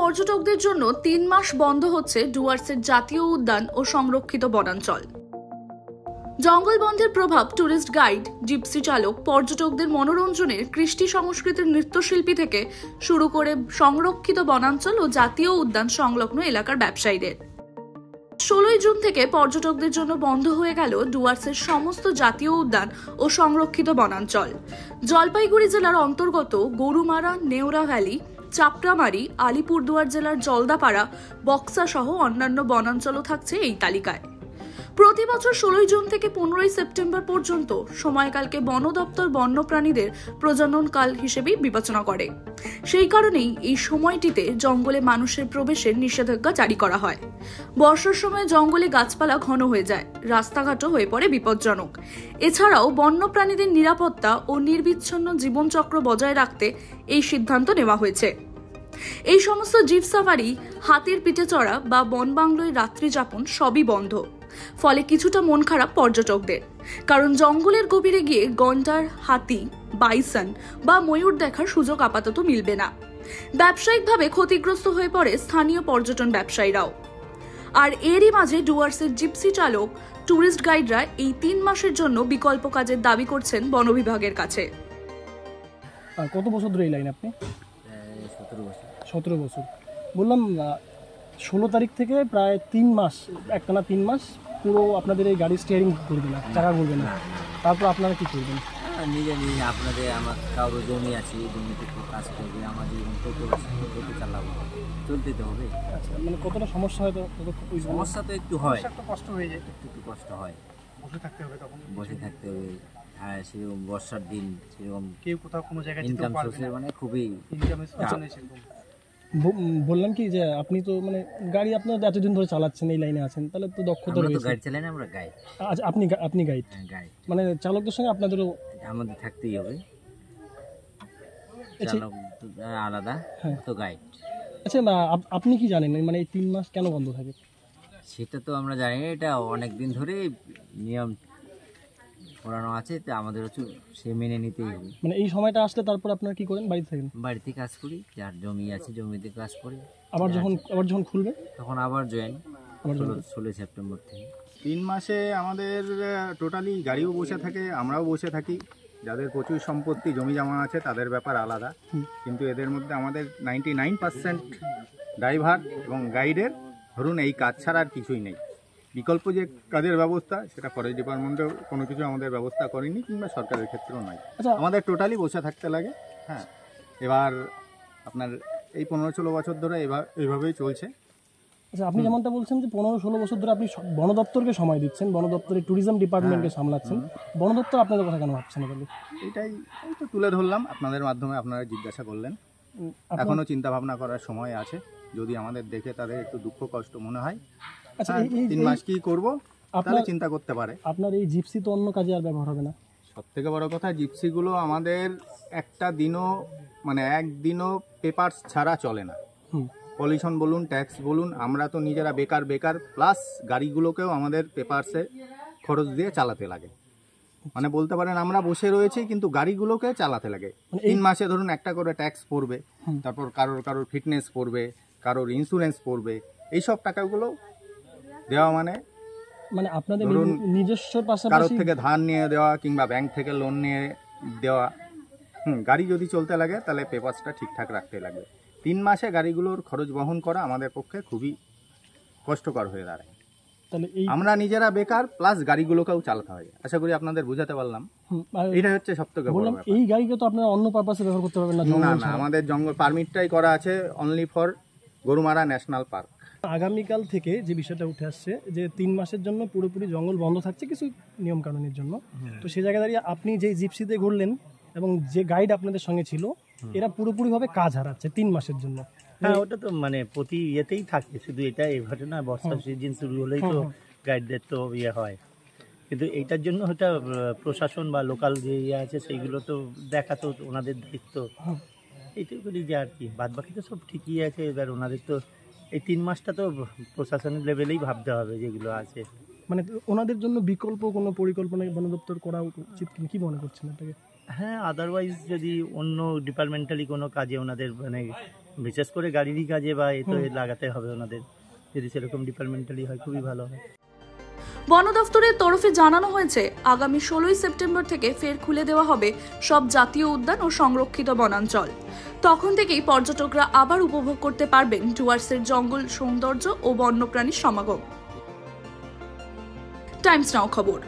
পর্যটকদের জন্য 3 মাস বন্ধ হচ্ছে ডুয়ার্সের জাতীয় উদ্যান ও সংরক্ষিত বনাঞ্চল। জঙ্গল বন্ধের প্রভাব টুরিস্ট গাইড, জিপসি চালক, পর্যটকদের মনোরঞ্জনের কৃষ্টি সংস্কৃতির নৃত্যশিল্পী থেকে শুরু করে সংরক্ষিত বনাঞ্চল ও জাতীয় উদ্যান সংলগ্ন এলাকার ব্যবসায়ীদের। 16 জুন থেকে পর্যটকদের জন্য বন্ধ হয়ে গেল ডুয়ার্সের সমস্ত জাতীয় উদ্যান ও সংরক্ষিত বনাঞ্চল। জলপাইগুড়ি জেলার অন্তর্গত গরুমারা, নেওরা ভ্যালি, চাপড়ামারি, আলিপুরদুয়ার জেলার জলদাপাড়া, বক্সা সহ অন্যান্য বনাঞ্চলও থাকছে এই তালিকায়। প্রতি বছর 16 জুন থেকে 15 সেপ্টেম্বর পর্যন্ত সময়কালকে বন দপ্তর বন্যপ্রাণীদের প্রজনন কাল হিসেবেই বিবেচনা করে। সেই কারণেই এই সময়টিতে জঙ্গলে মানুষের প্রবেশের নিষেধাজ্ঞা জারি করা হয়। বর্ষার সময় জঙ্গলে গাছপালা ঘন হয়ে যায়, রাস্তাঘাটও হয়ে পড়ে বিপজ্জনক। এছাড়াও বন্যপ্রাণীদের নিরাপত্তা ও নির্বিচ্ছিন্ন জীবনচক্র বজায় রাখতে এই সিদ্ধান্ত নেওয়া হয়েছে। এই সমস্ত জিপ সাফারি, হাতির পিঠে চড়া বা বনবাংলোয় রাত্রি যাপন সবই বন্ধ। ফলে কিছুটা মন খারাপ পর্যটকদের, কারণ জঙ্গলের গভীরে গিয়ে গন্ডার, হাতি, বাইসন বা ময়ূর দেখার সুযোগ আপাতত মিলবে না। ব্যবসায়িকভাবে ক্ষতিগ্রস্ত হয়ে পড়ে স্থানীয় পর্যটন ব্যবসায়ীরাও। আর এরই মাঝে ডুয়ার্সের জিপসি চালক, টুরিস্ট গাইডরা এই 3 মাসের জন্য বিকল্প কাজের দাবি করছেন বন বিভাগের কাছে। কত বছর ধরে এই লাইন আপনি? 17 বছর। বললাম 16 তারিখ থেকে প্রায় 3 মাস, একটানা 3 মাস পুরো আপনাদের এই গাড়ি স্টিয়ারিং করবে না, চাকা করবে না। তারপর আপনারা কি করবেন? নিজে আপনাদের আমার কারো জমি আছে, জমিতে কাজ করবে, আমার জীবন টোটো চালাবো, চলতে তো হবে। আচ্ছা, মানে কতটা সমস্যা হয়? তো সমস্যা তো একটু হয়, একটু কষ্ট হয়ে যায়, একটু কষ্ট হয়, বসে থাকতে হবে, তখন বসে থাকতে হবে। আর সেরকম বর্ষার দিন সেরকম কেউ কোথাও কোনো জায়গায় ইনকাম সোর্সের মানে খুবই বললাম কি যে আপনি তো মানে গাড়ি আপনার এতদিন ধরে চালাচ্ছেন, এই লাইনে আছেন, তাহলে তো দক্ষতা রয়েছে। গাড়ি চালাই না আমরা, গাইড। আচ্ছা, আপনি গাইড? গাইড মানে চালকদের সঙ্গে আপনাদেরও আমাদের থাকতেই হবে, চালক আলাদা তো গাইড। আচ্ছা, আপনি কি জানেন মানে এই 3 মাস কেন বন্ধ থাকে? সেটা তো আমরা জানি না, এটা অনেক দিন ধরে নিয়ম করানো আছে, তো আমাদের হচ্ছে সে মেনে নিতেই হবে। মানে এই সময়টা আসলে তারপর আপনারা কি করেন? বাড়িতে থাকেন? বাড়িতে কাজ করি, যার জমি আছে জমিতে কাজ করি। আবার যখন খুলবে তখন আবার জয়েন 16 সেপ্টেম্বর থেকে। 3 মাসে আমাদের টোটালি গাড়িও বসে থাকে, আমরাও বসে থাকি। যাদের প্রচুর সম্পত্তি জমি জমা আছে তাদের ব্যাপার আলাদা, কিন্তু এদের মধ্যে আমাদের 99% ড্রাইভার এবং গাইডের ধরুন এই কাজ ছাড়া আর কিছুই নেই। বিকল্প যে কাজের ব্যবস্থা সেটা ফরেস্ট ডিপার্টমেন্টেও কোনো কিছু আমাদের ব্যবস্থা করেনি, কিংবা সরকারের ক্ষেত্রেও নয়। আমাদের টোটালি বসে থাকতে লাগে। হ্যাঁ, এবার আপনার এই 15-16 বছর ধরে এইভাবেই চলছে। আচ্ছা, আপনি যেমনটা বলছেন যে 15-16 বছর ধরে আপনি বন দপ্তরকে সময় দিচ্ছেন, বন দপ্তরের ট্যুরিজম ডিপার্টমেন্টকে সামলাচ্ছেন, বন দপ্তর আপনাদের কথা কেন ভাবছেন? এটাই তো তুলে ধরলাম আপনাদের মাধ্যমে, আপনারা জিজ্ঞাসা করলেন। এখনো চিন্তা ভাবনা করার সময় আছে, যদি আমাদের দেখে তাদের একটু দুঃখ কষ্ট মনে হয়, আচ্ছা, 3 মাস কি করবো তাহলে চিন্তা করতে পারে। আপনার এই জিপসি তো অন্য কাজে আর ব্যবহার হবে না? সব থেকে বড় কথা, জিপসিগুলো আমাদের একটা দিনও মানে একদিনও পেপারস ছাড়া চলে না। পলিউশন বলুন, ট্যাক্স বলুন, আমরা তো নিজেরা বেকার প্লাস গাড়িগুলোকেও আমাদের পেপারসে খরচ দিয়ে চালাতে লাগে। মানে বলতে পারেন আমরা বসে রয়েছি কিন্তু গাড়িগুলোকে চালাতে লাগে। 3 মাসে ধরুন একটা করে ট্যাক্স পড়বে, তারপর কারোর ফিটনেস পড়বে, কারোর ইন্স্যুরেন্স পড়বে, এইসব টাকাগুলো দেওয়া মানে আপনাদের নিজস্ব পাশাপাশি কারোর থেকে ধার নিয়ে দেওয়া কিংবা ব্যাংক থেকে লোন নিয়ে দেওয়া। গাড়ি যদি চলতে লাগে তাহলে পেপারসটা ঠিকঠাক রাখতে লাগবে। 3 মাসে গাড়িগুলোর খরচ বহন করা আমাদের পক্ষে খুবই কষ্টকর হয়ে দাঁড়ায়। আমরা নিজেরা বেকার প্লাস গাড়িগুলোকেও চালাতে হয়। আশা করি আপনাদের বোঝাতে পারলাম। এটা হচ্ছে সবথেকে বড় ব্যাপার। এই গাড়িকে তো আপনারা অন্য পারপাসে ব্যবহার করতে পারবেন না? না, আমাদের জঙ্গল পারমিটটাই করা আছে only for Gorumara national park. আগামীকাল থেকে যে বিষয়টা উঠে আসছে যে 3 মাসের জন্য পুরোপুরি জঙ্গল বন্ধ থাকছে কিছু নিয়ম কানুনের জন্য, তো সেই জায়গায় দাঁড়িয়ে আপনি যে জিপসিতে ঘুরলেন এবং যে গাইড আপনাদের সঙ্গে ছিল, এরা পুরোপুরিভাবে কাজ হারাচ্ছে 3 মাসের জন্য। হ্যাঁ, ওটা তো মানে প্রতি ইয়েতেই থাকে, শুধু এটা এভাবে না, বর্ষার সিজন শুরু হলেই তো গাইডদের তো ইয়ে হয়। কিন্তু এইটার জন্য হয়তো প্রশাসন বা লোকাল যে ইয়ে আছে সেইগুলো তো দেখা তো ওনাদের দায়িত্ব, এইটুকুনি যে আর কি। বাদ বাকি তো সব ঠিকই আছে। এবার ওনাদের তো এই 3 মাসটা তো প্রশাসনের লেভেলেই ভাবতে হবে যেগুলো আছে। মানে ওনাদের জন্য বিকল্প কোনো পরিকল্পনা বন দপ্তর করা উচিত কি মনে করছেন এটাকে? হ্যাঁ, আদারওয়াইজ যদি অন্য ডিপার্টমেন্টালি কোনো কাজে ওনাদের মানে বিশেষ করে গাড়িরই কাজে বা এতে লাগাতে হবে ওনাদের, যদি সেরকম ডিপার্টমেন্টালি হয় খুবই ভালো হয়। বন দফতরের তরফে জানানো হয়েছে আগামী 16ই সেপ্টেম্বর থেকে ফের খুলে দেওয়া হবে সব জাতীয় উদ্যান ও সংরক্ষিত বনাঞ্চল। তখন থেকেই পর্যটকরা আবার উপভোগ করতে পারবেন ডুয়ার্সের জঙ্গল সৌন্দর্য ও বন্যপ্রাণীর সমাগম। টাইমস নাও খবর।